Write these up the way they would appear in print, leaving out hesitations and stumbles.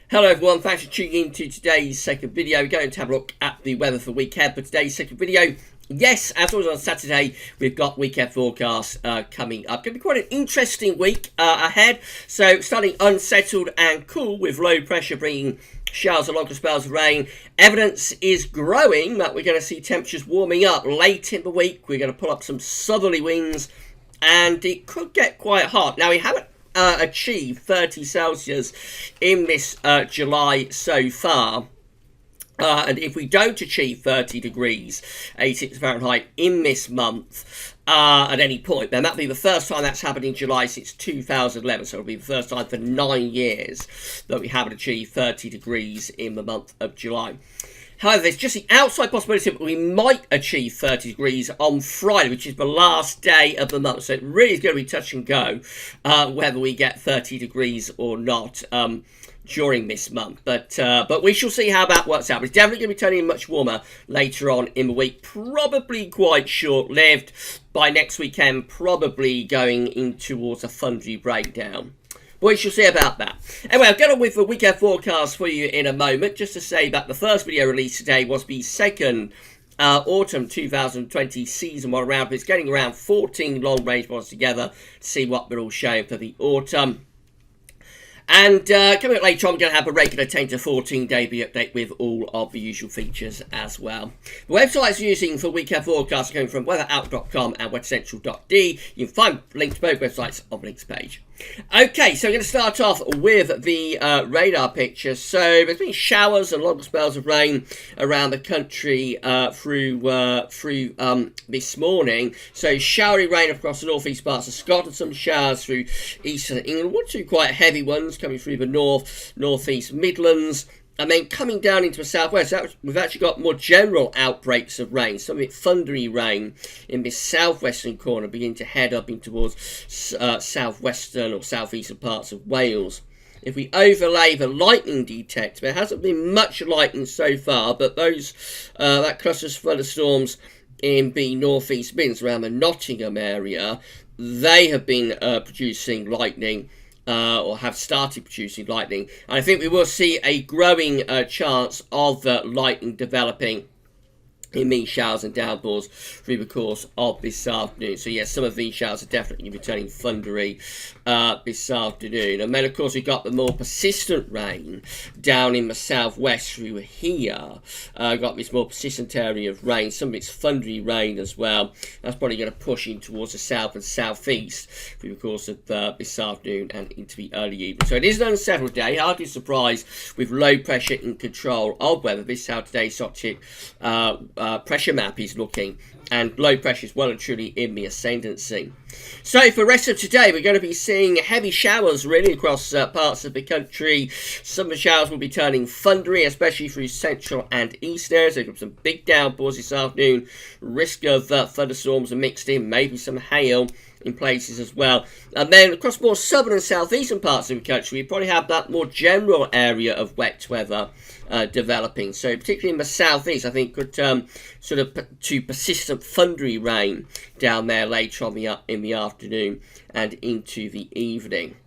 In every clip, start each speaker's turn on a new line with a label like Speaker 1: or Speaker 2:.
Speaker 1: Hello everyone, thanks for tuning in to today's second video. We're going to have a look at the weather for weekend for today's second video. Yes, as always on Saturday, we've got weekend forecast coming up. Going to be quite an interesting week ahead. So starting unsettled and cool with low pressure bringing showers and longer spells of rain. Evidence is growing that we're going to see temperatures warming up late in the week. We're going to pull up some southerly winds and it could get quite hot. Now we haven't achieved 30 Celsius in this July so far. And if we don't achieve 30 degrees, 86 Fahrenheit in this month at any point, then that'll be the first time that's happened in July since 2011. So it'll be the first time for 9 years that we haven't achieved 30 degrees in the month of July. However, there's just the outside possibility that we might achieve 30 degrees on Friday, which is the last day of the month. So it really is going to be touch and go whether we get 30 degrees or not during this month. But we shall see how that works out. But it's definitely going to be turning much warmer later on in the week. Probably quite short-lived. By next weekend, probably going in towards a thundery breakdown. We shall see about that. Anyway, I'll get on with the weekend forecast for you in a moment. Just to say that the first video released today was the second autumn 2020 season one round. It's getting around 14 long-range ones together to see what we're all showing for the autumn. And coming up later on, I'm going to have a regular 10 to 14 day update with all of the usual features as well. The websites we're using for weekend forecasts are going from weatherout.com and weathercentral.de. You can find links to both websites on the links page. Okay, so we're going to start off with the radar picture. So there's been showers and long spells of rain around the country through this morning. So showery rain across the northeast parts of Scotland, some showers through eastern England, one or two quite heavy ones coming through the northeast Midlands. And then coming down into the southwest, we've actually got more general outbreaks of rain. Some of it thundery rain in this southwestern corner, beginning to head up in towards southwestern or southeastern parts of Wales. If we overlay the lightning detector, there hasn't been much lightning so far, but that cluster of thunderstorms in the northeast Midlands around the Nottingham area, they have been producing lightning. Or have started producing lightning. And I think we will see a growing chance of lightning developing in these showers and downpours through the course of this afternoon. So yes, some of these showers are definitely going to be turning thundery this afternoon. And then of course we've got the more persistent rain down in the southwest through here. Got this more persistent area of rain. Some of it's thundery rain as well. That's probably going to push in towards the south and southeast through the course of this afternoon and into the early evening. So it is an unsettled day. Hardly surprised with low pressure in control of weather. This is how today's Arctic pressure map is looking, and low pressure is well and truly in the ascendancy. So for the rest of today, we're going to be seeing heavy showers really across parts of the country. Some of the showers will be turning thundery, especially through central and east areas. There's got some big downpours this afternoon. Risk of thunderstorms are mixed in, maybe some hail in places as well. And then across more southern and southeastern parts of the country, we probably have that more general area of wet weather developing. So particularly in the southeast, I think could sort of to persistent thundery rain down there later on in the afternoon and into the evening.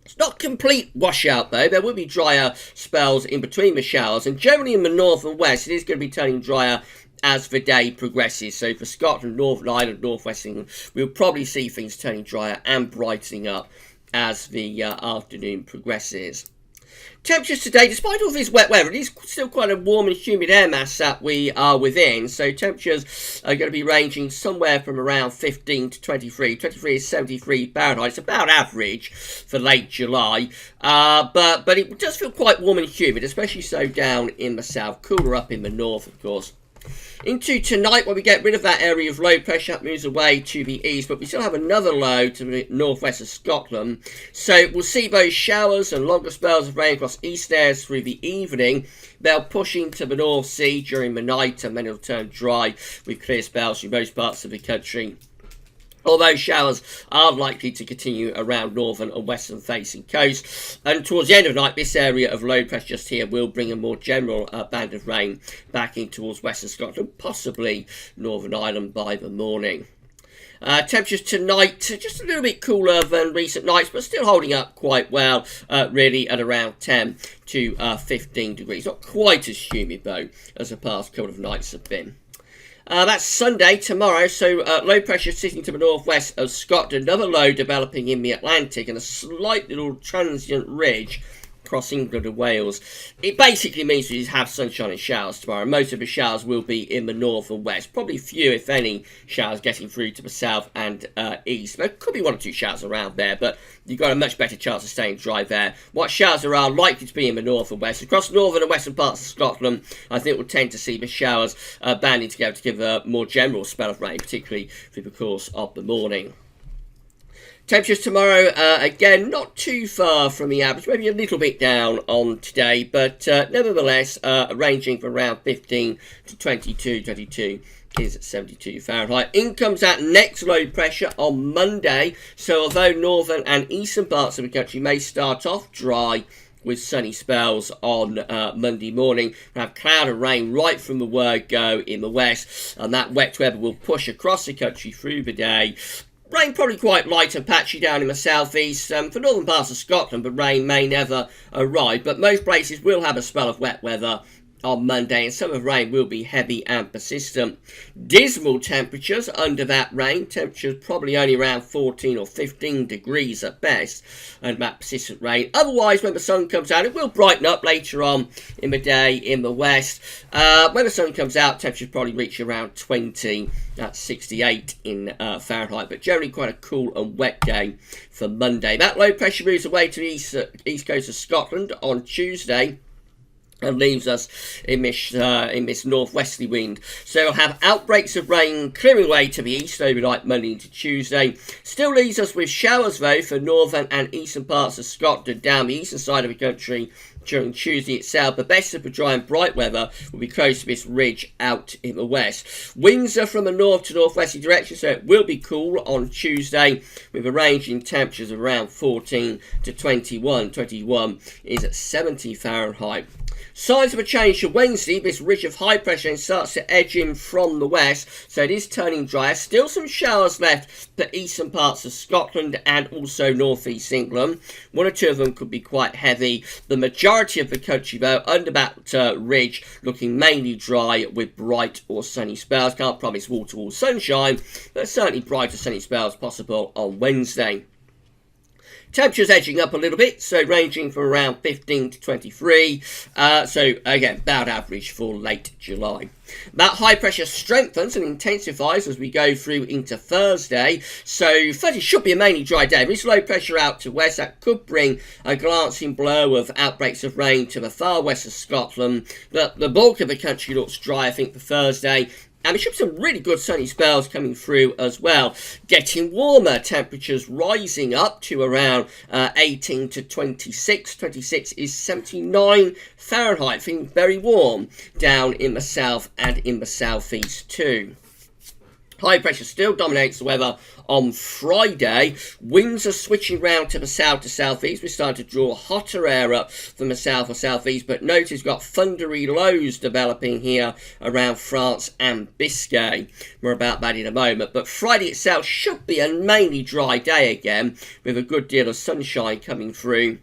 Speaker 1: It's not complete washout though. There will be drier spells in between the showers, and generally in the north and west it is going to be turning drier as the day progresses. So for Scotland, Northern Ireland, North West England, we'll probably see things turning drier and brightening up as the afternoon progresses. Temperatures today, despite all this wet weather, it is still quite a warm and humid air mass that we are within. So temperatures are going to be ranging somewhere from around 15 to 23. 23 is 73 Fahrenheit. It's about average for late July. But it does feel quite warm and humid, especially so down in the south. Cooler up in the north, of course. Into tonight, when we get rid of that area of low pressure, that moves away to the east, but we still have another low to the northwest of Scotland. So we'll see those showers and longer spells of rain across east areas through the evening. They'll push into the North Sea during the night, and then it'll turn dry with clear spells through most parts of the country. Although showers are likely to continue around northern and western facing coasts. And towards the end of the night, this area of low pressure just here will bring a more general band of rain back in towards western Scotland, possibly Northern Ireland by the morning. Temperatures tonight just a little bit cooler than recent nights, but still holding up quite well, really at around 10 to 15 degrees. Not quite as humid though as the past couple of nights have been. That's Sunday, tomorrow, so low pressure sitting to the northwest of Scotland, another low developing in the Atlantic, and a slight little transient ridge across England and Wales. It basically means we have sunshine and showers tomorrow. Most of the showers will be in the north and west. Probably few, if any, showers getting through to the south and east. There could be one or two showers around there, but you've got a much better chance of staying dry there. What showers are likely to be in the north and west. Across northern and western parts of Scotland, I think we'll tend to see the showers banding together to give a more general spell of rain, particularly through the course of the morning. Temperatures tomorrow, again, not too far from the average, maybe a little bit down on today, but nevertheless, ranging from around 15 to 22 is 72 Fahrenheit. In comes that next low pressure on Monday, so although northern and eastern parts of the country may start off dry with sunny spells on Monday morning, we'll have cloud and rain right from the word go in the west, and that wet weather will push across the country through the day. Rain probably quite light and patchy down in the southeast for northern parts of Scotland, but rain may never arrive. But most places will have a spell of wet weather on Monday, and some of the rain will be heavy and persistent. Dismal temperatures under that rain. Temperatures probably only around 14 or 15 degrees at best, and that persistent rain. Otherwise, when the sun comes out, it will brighten up later on in the day in the west. When the sun comes out, temperatures probably reach around 20. That's 68 in Fahrenheit, but generally quite a cool and wet day for Monday. That low pressure moves away to the east coast of Scotland on Tuesday and leaves us in this northwesterly wind. So we'll have outbreaks of rain clearing away to the east overnight Monday into Tuesday. Still leaves us with showers though for northern and eastern parts of Scotland down the eastern side of the country during Tuesday itself. The best of the dry and bright weather will be close to this ridge out in the west. Winds are from a north to northwesterly direction, so it will be cool on Tuesday with a range in temperatures of around 14 to 21. 21 is at 70 Fahrenheit. Signs of a change to Wednesday. This ridge of high pressure starts to edge in from the west, so it is turning drier. Still some showers left for eastern parts of Scotland and also northeast England. One or two of them could be quite heavy. The majority of the country, though, under that ridge, looking mainly dry with bright or sunny spells. Can't promise wall-to-wall sunshine, but certainly brighter sunny spells possible on Wednesday. Temperatures edging up a little bit, so ranging from around 15 to 23. So again, about average for late July. That high pressure strengthens and intensifies as we go through into Thursday. So Thursday should be a mainly dry day. With low pressure out to west, that could bring a glancing blow of outbreaks of rain to the far west of Scotland. But the bulk of the country looks dry, I think, for Thursday. And there should be some really good sunny spells coming through as well. Getting warmer, temperatures rising up to around 18 to 26. 26 is 79 Fahrenheit, feeling very warm down in the south and in the southeast too. High pressure still dominates the weather on Friday. Winds are switching round to the south to southeast. We're starting to draw hotter air up from the south or southeast, but notice we've got thundery lows developing here around France and Biscay. More about that in a moment. But Friday itself should be a mainly dry day again, with a good deal of sunshine coming through.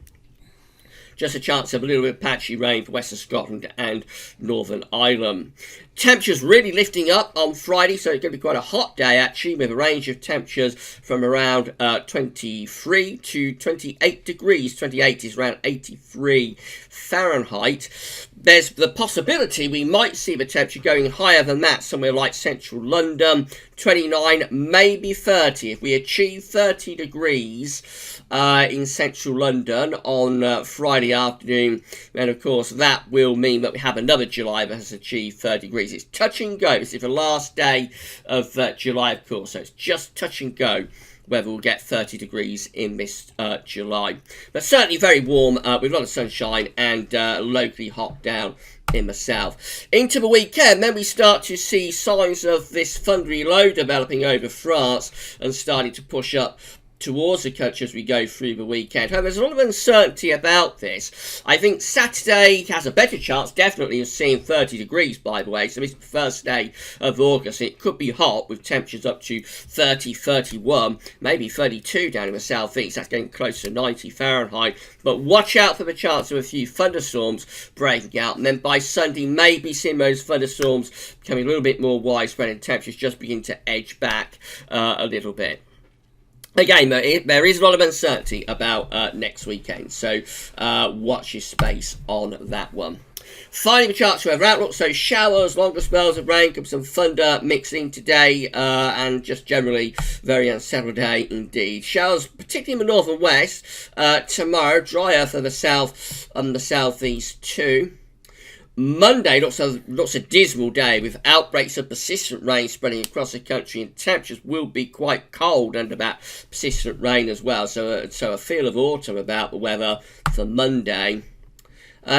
Speaker 1: Just a chance of a little bit of patchy rain for western Scotland and Northern Ireland. Temperatures really lifting up on Friday, so it's going to be quite a hot day actually, with a range of temperatures from around 23 to 28 degrees. 28 is around 83 Fahrenheit. There's the possibility we might see the temperature going higher than that somewhere like central London. 29, maybe 30. If we achieve 30 degrees in central London on Friday afternoon, then of course that will mean that we have another July that has achieved 30 degrees. It's touch and go. This is the last day of July, of course, so it's just touch and go whether we'll get 30 degrees in this July. But certainly very warm with a lot of sunshine and locally hot down in the south. Into the weekend, then we start to see signs of this thundery low developing over France and starting to push up towards the country as we go through the weekend. However, there's a lot of uncertainty about this. I think Saturday has a better chance, definitely, of seeing 30 degrees, by the way. So it's the first day of August. It could be hot with temperatures up to 30, 31, maybe 32 down in the southeast. That's getting close to 90 Fahrenheit. But watch out for the chance of a few thunderstorms breaking out. And then by Sunday, maybe seeing those thunderstorms becoming a little bit more widespread and temperatures just begin to edge back a little bit. Again, there is a lot of uncertainty about next weekend, so watch your space on that one. Finally, the charts weather outlook. So showers, longer spells of rain, could be some thunder mixing today, and just generally very unsettled day indeed. Showers, particularly in the north and west. Tomorrow, drier for the south and the southeast too. Monday looks a dismal day with outbreaks of persistent rain spreading across the country, and temperatures will be quite cold under that persistent rain as well. So a feel of autumn about the weather for Monday.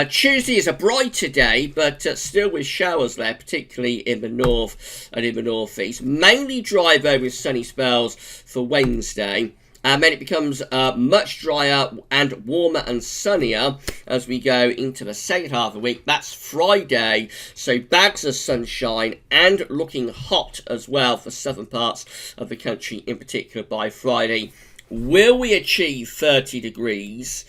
Speaker 1: Tuesday is a brighter day, but still with showers there, particularly in the north and in the northeast. Mainly dry though with sunny spells for Wednesday. And then it becomes much drier and warmer and sunnier as we go into the second half of the week. That's Friday, so bags of sunshine and looking hot as well for southern parts of the country in particular by Friday. Will we achieve 30 degrees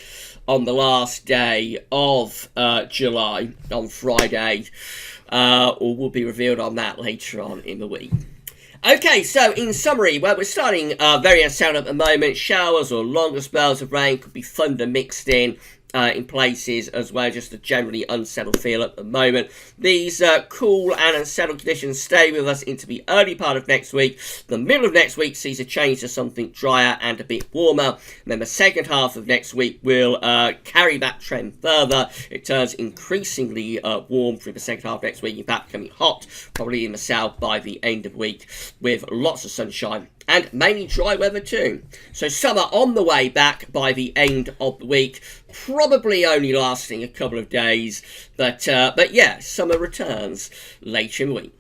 Speaker 1: on the last day of July on Friday? Or will be revealed on that later on in the week. Okay, so in summary, well, we're starting very unsettled at the moment. Showers or longer spells of rain, could be thunder mixed in places as well, just a generally unsettled feel at the moment. These cool and unsettled conditions stay with us into the early part of next week. The middle of next week sees a change to something drier and a bit warmer. And then the second half of next week will carry that trend further. It turns increasingly warm through the second half of next week, in fact becoming hot, probably in the south by the end of the week, with lots of sunshine and mainly dry weather too. So summer on the way back by the end of the week, probably only lasting a couple of days, but yeah, summer returns later in the week.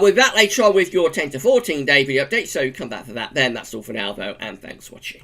Speaker 1: With that later on with your 10 to 14 day video update, so come back for that then. That's all for now though, and thanks for watching.